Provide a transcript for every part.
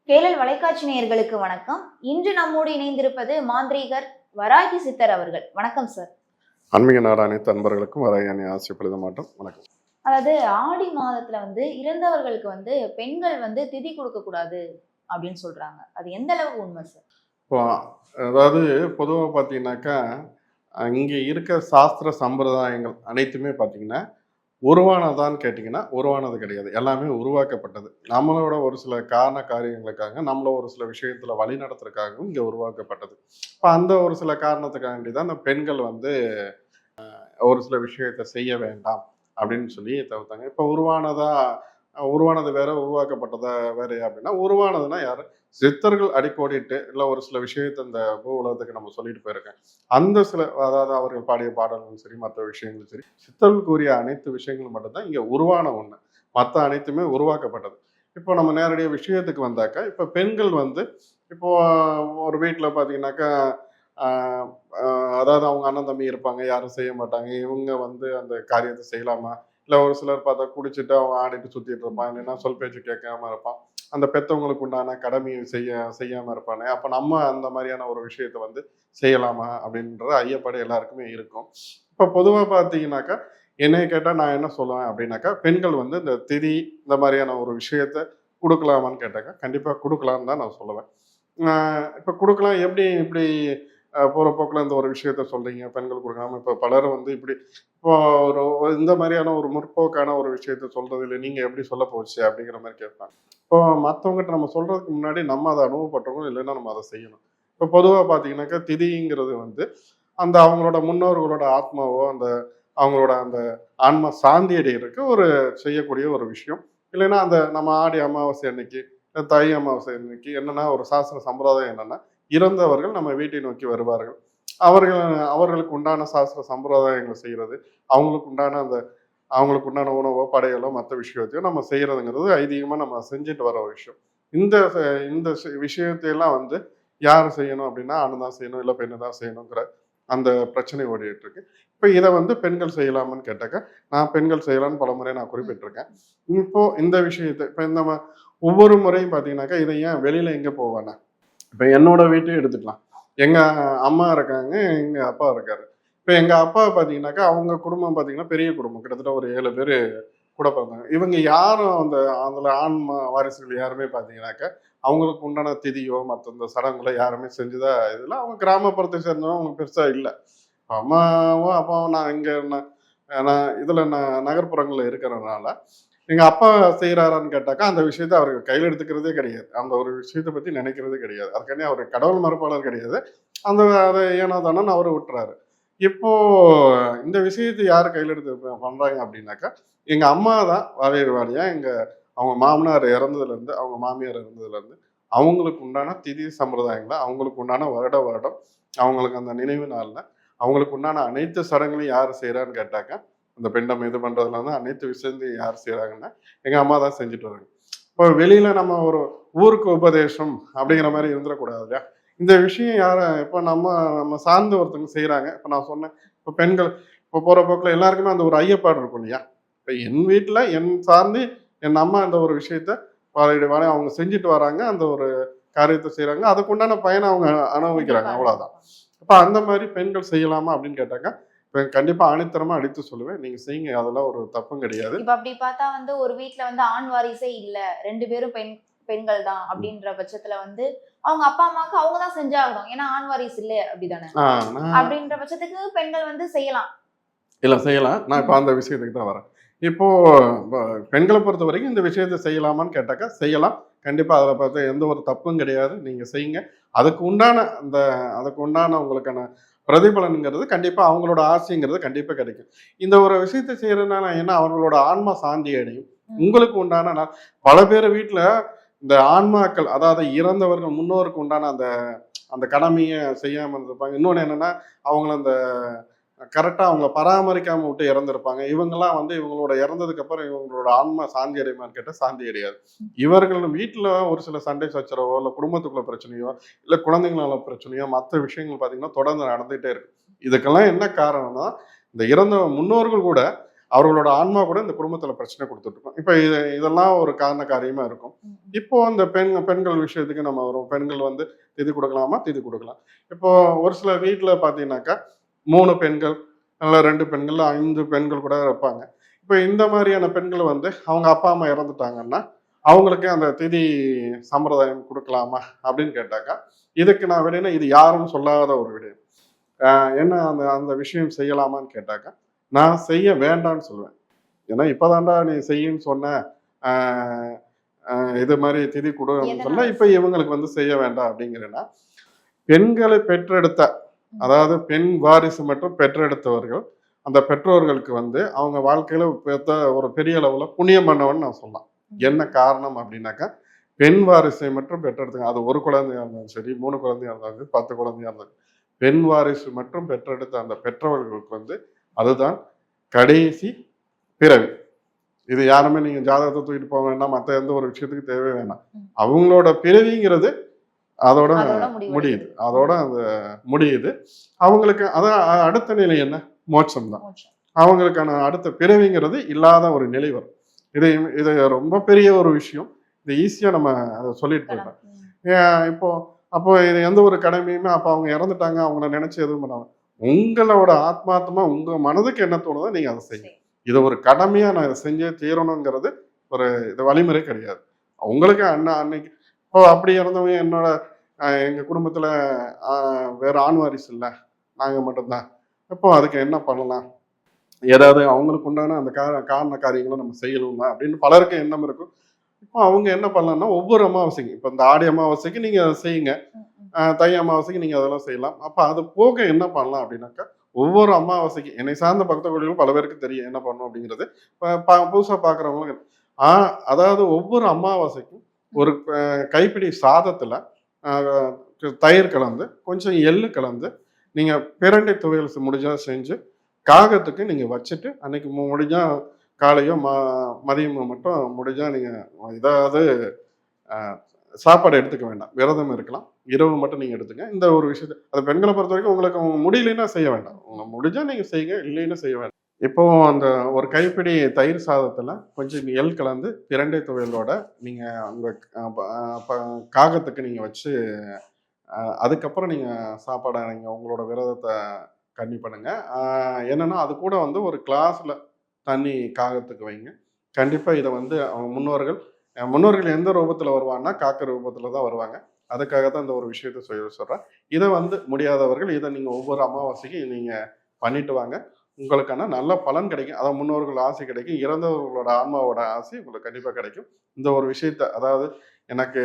கேளல் வலைக்காட்சி நேயர்களுக்கு வணக்கம். இன்று நம்மோடு இணைந்திருப்பது மாந்திரீகர் வராகி சித்தர் அவர்கள். வணக்கம் சார். ஆன்மீக நாடு அனைத்து அன்பர்களுக்கும் வராகி ஆசைப்படுத மாட்டோம். வணக்கம். அதாவது ஆடி மாதத்துல இறந்தவர்களுக்கு பெண்கள் திதி கொடுக்க கூடாது அப்படின்னு சொல்றாங்க. அது எந்த அளவுக்கு உண்மை சார்? இப்போ அதாவது பொதுவாக பார்த்தீங்கன்னாக்கா இங்கே இருக்க சாஸ்திர சம்பிரதாயங்கள் அனைத்துமே பார்த்தீங்கன்னா உருவானதான்னு கேட்டிங்கன்னா உருவானது கிடையாது. எல்லாமே உருவாக்கப்பட்டது. நம்மளோட ஒரு சில காரண காரியங்களுக்காக நம்மள ஒரு சில விஷயத்துல வழி நடத்துறதுக்காகவும் இங்கே உருவாக்கப்பட்டது. இப்போ அந்த ஒரு சில காரணத்துக்காண்டி தான் அந்த பெண்கள் ஒரு சில விஷயத்த செய்ய வேண்டாம் அப்படின்னு சொல்லி தவிர்த்தாங்க. இப்போ உருவானது வேற, உருவாக்கப்பட்டதா வேற அப்படின்னா, உருவானதுன்னா யாரு? சித்தர்கள் அடிக்கோடிட்டு இல்லை ஒரு சில விஷயத்தை இந்த பூ உலகத்துக்கு நம்ம சொல்லிட்டு போயிருக்கேன். அந்த சில அதாவது அவர்கள் பாடிய பாடல்களும் சரி, மற்ற விஷயங்களும் சரி, சித்தர்கள் கூறிய அனைத்து விஷயங்களும் மட்டும்தான் இங்கே உருவான ஒண்ணு. மற்ற அனைத்துமே உருவாக்கப்பட்டது. இப்போ நம்ம நேரடியாக விஷயத்துக்கு வந்தாக்கா, இப்போ பெண்கள் இப்போ ஒரு வீட்டில் பார்த்தீங்கன்னாக்கா அதாவது அவங்க அண்ணன் தம்பி இருப்பாங்க, யாரும் செய்ய மாட்டாங்க. இவங்க அந்த காரியத்தை செய்யலாமா? இல்லை ஒரு சிலர் பார்த்தா குடிச்சிட்டு அவன் ஆடிட்டு சுற்றிட்டு இருப்பான், இல்லைன்னா சொல் பேச்சு கேட்காம இருப்பான். அந்த பெற்றவங்களுக்கு உண்டான கடமையை செய்யாமல் இருப்பானே, அப்போ நம்ம அந்த மாதிரியான ஒரு விஷயத்தை செய்யலாமா அப்படின்ற ஐயப்பாடு எல்லாருக்குமே இருக்கும். இப்போ பொதுவாக பார்த்தீங்கன்னாக்கா, என்னைய கேட்டால் நான் என்ன சொல்லுவேன் அப்படின்னாக்கா, பெண்கள் இந்த திதி இந்த மாதிரியான ஒரு விஷயத்த கொடுக்கலாமான்னு கேட்டாக்கா, கண்டிப்பாக கொடுக்கலான்னு தான் நான் சொல்லுவேன். இப்போ கொடுக்கலாம். எப்படி இப்படி போகிற போக்கில் இந்த ஒரு விஷயத்த சொல்கிறீங்க, பெண்கள் கொடுக்காம இப்போ பலரும் இப்படி இப்போ இந்த மாதிரியான ஒரு முற்போக்கான ஒரு விஷயத்த சொல்கிறது இல்லை, நீங்கள் எப்படி சொல்ல போச்சு அப்படிங்கிற மாதிரி கேட்பாங்க. இப்போ மற்றவங்ககிட்ட நம்ம சொல்கிறதுக்கு முன்னாடி நம்ம அதை அனுபவப்பட்டோம், இல்லைன்னா நம்ம அதை செய்யணும். இப்போ பொதுவாக பார்த்தீங்கன்னாக்கா திதிங்கிறது அவங்களோட முன்னோர்களோட ஆத்மாவோ அவங்களோட ஆன்மா சாந்தி அடைகிறதுக்கு செய்யக்கூடிய ஒரு விஷயம். இல்லைன்னா நம்ம ஆடி அமாவாசை அன்னைக்கு, தை அமாவாசை அன்னைக்கு என்னன்னா ஒரு சாஸ்திர சம்பிரதாயம் என்னன்னா, இறந்தவர்கள் நம்ம வீட்டை நோக்கி வருவார்கள். அவர்களுக்கு உண்டான சாஸ்திர சம்பிரதாயங்களை செய்கிறது, அவங்களுக்கு உண்டான உணவோ படையலோ மற்ற விஷயத்தையோ நம்ம செய்யறதுங்கிறது ஐதீகமாக நம்ம செஞ்சுட்டு வர ஒரு விஷயம். இந்த இந்த விஷயத்தையெல்லாம் யார் செய்யணும் அப்படின்னா, ஆணு தான் செய்யணும், இல்லை பெண்ணு தான் செய்யணுங்கிற அந்த பிரச்சனை ஓடிட்டு இருக்கு. இப்போ இதை பெண்கள் செய்யலாமான்னு கேட்டாக்க, நான் பெண்கள் செய்யலாம்னு பல முறை நான் குறிப்பிட்டிருக்கேன். இப்போ இந்த விஷயத்தை இப்போ ஒவ்வொரு முறையும் பார்த்தீங்கன்னாக்கா, இதை ஏன் வெளியில எங்கே போவானா, இப்போ என்னோட வீட்டையும் எடுத்துக்கலாம். எங்க அம்மா இருக்காங்க, எங்க அப்பா இருக்காரு. இப்போ எங்க அப்பா பார்த்தீங்கன்னாக்கா, அவங்க குடும்பம் பார்த்தீங்கன்னா பெரிய குடும்பம், கிட்டத்தட்ட ஒரு 7 பேர் கூட பிறந்தாங்க. இவங்க யாரும் அதில் ஆன்மா வாரிசுகள் யாருமே பார்த்தீங்கன்னாக்கா, அவங்களுக்கு உண்டான திதியோ மற்ற இந்த சடங்குகளை யாருமே செஞ்சுதா இதில் அவங்க கிராமப்புறத்தை சேர்ந்தவங்க அவங்க பெருசாக இல்லை. அம்மாவும் அப்பாவும் நான் நகர்ப்புறங்களில் இருக்கிறதுனால எங்க அப்பா செய்யறாரான்னு கேட்டாக்கா, அந்த விஷயத்த அவருக்கு கையில் எடுத்துக்கிறதே கிடையாது. அந்த ஒரு விஷயத்தை பத்தி நினைக்கிறதே கிடையாது. அதுக்காண்டி அவர் கடவுள் மறுப்பாளர் கிடையாது. அதை ஏனோ தானோன்னு அவரு விட்டுறாரு. இப்போ இந்த விஷயத்தை யார் கையில் எடுத்து பண்றாங்க அப்படின்னாக்கா, எங்க அம்மா தான் வாழையர் வாழையா அவங்க மாமனார் இறந்ததுலேருந்து, அவங்க மாமியார் இறந்ததுலேருந்து அவங்களுக்கு உண்டான திதி சம்பிரதாயங்களை, அவங்களுக்கு உண்டான வருடம் அவங்களுக்கு அந்த நினைவு நாளில் அவங்களுக்கு உண்டான அனைத்து சடங்குகளையும் யார் செய்யறான்னு கேட்டாக்கா, அந்த பெண்டம் இது பண்றதுல அனைத்து விஷயத்தையும் யார் செய்யறாங்கன்னா எங்க அம்மா தான் செஞ்சுட்டு வராங்க. இப்போ வெளியில நம்ம ஒரு ஊருக்கு உபதேசம் அப்படிங்கிற மாதிரி இருந்துடக்கூடாது இல்லையா? இந்த விஷயம் இப்போ நம்ம சார்ந்து ஒருத்தவங்க செய்யறாங்க. இப்போ நான் சொன்னேன், இப்போ பெண்கள் இப்போ போற போக்குல எல்லாருக்குமே அந்த ஒரு ஐயப்பாடு இருக்கும் இல்லையா? இப்போ என் வீட்டுல என் சார்ந்து என் அம்மா அந்த ஒரு விஷயத்த வாழ அவங்க செஞ்சுட்டு வராங்க, அந்த ஒரு காரியத்தை செய்யறாங்க, அதுக்குண்டான பயனை அவங்க அனுபவிக்கிறாங்க, அவ்வளவுதான். அப்ப அந்த மாதிரி பெண்கள் செய்யலாமா அப்படின்னு கேட்டாக்கா, கண்டிப்பா ஆணித்தரமா அடித்து சொல்லுவேன், நீங்க செய்யுங்க, அதெல்லாம் ஒரு தப்பும் கிடையாது. இப்ப அப்படி பார்த்தா ஒரு வீட்டுல ஆண் வாரிசே இல்ல, 2 பேரும் பெண்கள் தான் அப்படின்ற பட்சத்துல அவங்க அப்பா அம்மாவுக்கு அவங்க தான் செஞ்சாகணும், ஏன்னா ஆண் வாரிசு இல்ல அப்படிதானே? அப்படின்ற பட்சத்துக்கு பெண்கள் செய்யலாம். இல்ல செய்யலாம். நான் இப்ப அந்த விஷயத்துக்கு தான் வரேன். இப்போ பெண்களை பொறுத்த வரைக்கும் இந்த விஷயத்த செய்யலாமான்னு கேட்டாக்கா செய்யலாம். கண்டிப்பா அதில் பார்த்து எந்த ஒரு தப்பும் கிடையாது, நீங்க செய்யுங்க. அதுக்கு உண்டான உங்களுக்கான பிரதிபலனுங்கிறது கண்டிப்பா அவங்களோட ஆசைங்கிறது கண்டிப்பா கிடைக்கும். இந்த ஒரு விஷயத்தை செய்யறதுனால என்ன, அவங்களோட ஆன்மா சாந்தி அடையும். உங்களுக்கு உண்டான பல பேர் வீட்டுல இந்த ஆன்மாக்கள், அதாவது இறந்தவர்கள் முன்னோருக்கு உண்டான அந்த கடமையை செய்யாம இருந்திருப்பாங்க. இன்னொன்னு என்னன்னா, அவங்கள கரெக்டா அவங்கள பராமரிக்காம விட்டு இறந்துருப்பாங்க. இவங்கெல்லாம் இவங்களோட இறந்ததுக்கு அப்புறம் இவங்களோட ஆன்மா சாந்தி அடையுமான்னு கேட்டால் சாந்தி அடையாது. இவர்கள் வீட்டில் ஒரு சில சண்டை சச்சரவோ, இல்லை குடும்பத்துக்குள்ள பிரச்சனையோ, இல்லை குழந்தைங்களால பிரச்சனையோ, மற்ற விஷயங்கள் பார்த்தீங்கன்னா தொடர்ந்து நடந்துகிட்டே இருக்கு. இதுக்கெல்லாம் என்ன காரணம்னா, இந்த இறந்த முன்னோர்கள் கூட அவர்களோட ஆன்மா கூட இந்த குடும்பத்துல பிரச்சனை கொடுத்துட்டு இருக்கோம். இப்ப இதெல்லாம் ஒரு காரண காரியமா இருக்கும். இப்போ அந்த பெண்கள் விஷயத்துக்கு நம்ம வரும். பெண்கள் வந்து திதி கொடுக்கலாமா? திதி கொடுக்கலாம். இப்போ ஒரு சில வீட்டுல பாத்தீங்கன்னாக்கா 3 பெண்கள், இல்ல 2 பெண்கள், 5 பெண்கள் கூட இருப்பாங்க. இப்போ இந்த மாதிரியான பெண்கள் வந்து அவங்க அப்பா அம்மா இறந்துட்டாங்கன்னா அவங்களுக்கு அந்த திதி சம்பிரதாயம் கொடுக்கலாமா அப்படின்னு கேட்டாக்கா, இதுக்கு நான் விடைனா இது யாரும் சொல்லாத ஒரு விடை. என்ன அந்த அந்த விஷயம் செய்யலாமான்னு கேட்டாக்கா, நான் செய்ய வேண்டாம்னு சொல்லுவேன். ஏன்னா இப்பதான்டா நீ செய்யுன்னு சொன்ன, ஆஹ் இது மாதிரி திதி கொடுன்னு சொல்ல, எதனால இப்ப இவங்களுக்கு வந்து செய்ய வேண்டாம் அப்படிங்கிறேன்னா, பெண்களை பெற்றெடுத்த, அதாவது பெண் வாரிசு மற்றும் பெற்றெடுத்தவர்கள், அந்த பெற்றோர்களுக்கு வந்து அவங்க வாழ்க்கையில ஒரு பெரிய அளவுல புண்ணியம் பண்ணவன்னு நான் சொல்லலாம். என்ன காரணம் அப்படின்னாக்கா, பெண் வாரிசை மற்றும் பெற்றெடுத்தாங்க. அது ஒரு குழந்தையா இருந்தாலும் சரி, 3 குழந்தையா இருந்தாலும் சரி, 10 குழந்தையா இருந்தாலும், பெண் வாரிசு மற்றும் பெற்றெடுத்த அந்த பெற்றவர்களுக்கு வந்து அதுதான் கடைசி பிறவி. இது யாருமே நீங்க ஜாதகத்தை தூக்கிட்டு போக வேண்டாம், மற்ற எந்த ஒரு விஷயத்துக்கு தேவை வேணாம். அவங்களோட பிறவிங்கிறது அதோட அதோட முடியுது. முடிவடையுது. அதோட அந்த முடியுது. அவங்களுக்கு அதான் அடுத்த நிலை என்ன? மோட்சம் தான். மோட்சம். அவங்களுக்கான அடுத்த பிறவிங்கிறது இல்லாத ஒரு நிலை வரும். இது இது ரொம்ப பெரிய ஒரு விஷயம். இது ஈஸியா நம்ம அதை சொல்லிட்டு போயிடலாம். இப்போ அப்போ இது எந்த ஒரு கடமையுமே அப்போ அவங்க இறந்துட்டாங்க, அவங்கள நினைச்சு எதுவும் பண்ணாங்க. உங்களோட ஆத்மாத்மா உங்க மனதுக்கு என்ன தோணுதோ நீங்க அதை செய்யுங்க. இது ஒரு கடமையா நான் இதை செஞ்சே தீரணுங்கிறது ஒரு இது வழிமுறை கிடையாது. உங்களுக்கு அன்னைக்கு இப்போ அப்படி இறந்தவங்க என்னோட எங்க குடும்பத்துல வேற ஆண் வாரிசு இல்லை, நாங்க மட்டும்தான். இப்போ அதுக்கு என்ன பண்ணலாம்? ஏதாவது அவங்களுக்கு உண்டான அந்த காரண காரியங்களை நம்ம செய்யணுமா அப்படின்னு பலருக்கு எண்ணம் இருக்கும். இப்போ அவங்க என்ன பண்ணலாம்னா ஒவ்வொரு அமாவாசைக்கு, இப்போ இந்த ஆடி அமாவாசைக்கு நீங்க அதை செய்யுங்க, தை அமாவாசைக்கு நீங்க அதெல்லாம் செய்யலாம். அப்ப அது போக என்ன பண்ணலாம் அப்படின்னாக்கா, ஒவ்வொரு அமாவாசைக்கு என்னை சார்ந்த பக்த கோடிகளும் பல பேருக்கு தெரியும் என்ன பண்ணணும் அப்படிங்கிறது. புதுசா பாக்குறவங்களுக்கு அதாவது ஒவ்வொரு அமாவாசைக்கும் ஒரு கைப்பிடி சாதத்துல தயிர் கலந்து கொஞ்சம் எள்ளு கலந்து நீங்க பிரண்டை துவையல் முடிஞ்சா செஞ்சு காகத்துக்கு நீங்க வச்சுட்டு அன்னைக்கு முடிஞ்சா காலையோ மதியமோ மட்டும் முடிஞ்சா நீங்க ஏதாவது சாப்பாடு எடுத்துக்க வேண்டாம், விரதம் இருக்கலாம், இரவு மட்டும் நீங்க எடுத்துங்க. இந்த ஒரு விஷயத்த அது பெண்களை பொறுத்த வரைக்கும் உங்களுக்கு முடியலைன்னா செய்ய வேண்டாம், உங்க முடிஞ்சா நீங்க செய்யுங்க, இல்லைன்னா செய்ய வேண்டாம். இப்போ அந்த ஒரு கைப்பிடி தயிர் சாதத்துல கொஞ்சம் எள் கலந்து பிரண்டை துவையலோட நீங்க உங்க காகத்துக்கு நீங்க வச்சு அதுக்கப்புறம் நீங்க சாப்பாடை நீங்க உங்களோட விரதத்தை கம்மி பண்ணுங்க. என்னன்னா அது கூட வந்து ஒரு கிளாஸ்ல தண்ணி காகத்துக்கு வைங்க. கண்டிப்பா இதை வந்து அவங்க முன்னோர்கள் எந்த ரூபத்துல வருவாங்கன்னா காக்க ரூபத்துல தான் வருவாங்க. அதுக்காக தான் இந்த ஒரு விஷயத்த சொல்றேன். இதை வந்து முடியாதவர்கள் இதை நீங்க ஒவ்வொரு அமாவாசைக்கும் நீங்க பண்ணிட்டு வாங்க. உங்களுக்கான நல்ல பலன் கிடைக்கும். அதாவது முன்னோர்கள் ஆசை கிடைக்கும், இறந்தவர்களோட ஆன்மாவோட ஆசை உங்களுக்கு கண்டிப்பா கிடைக்கும். இந்த ஒரு விஷயத்த அதாவது எனக்கு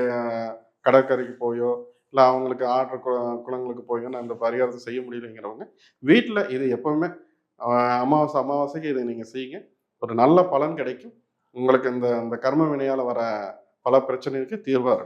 கடற்கரைக்கு போயோ இல்லை அவங்களுக்கு ஆற்று குளங்களுக்கு போயோ நான் இந்த பரிகாரத்தை செய்ய முடியலைங்கிறவங்க வீட்டில் இது எப்பவுமே அமாவாசைக்கு இதை நீங்கள் செய்யுங்க. ஒரு நல்ல பலன் கிடைக்கும். உங்களுக்கு இந்த கர்ம வினையால் வர பல பிரச்சனைக்கு தீர்வாக இருக்கும்.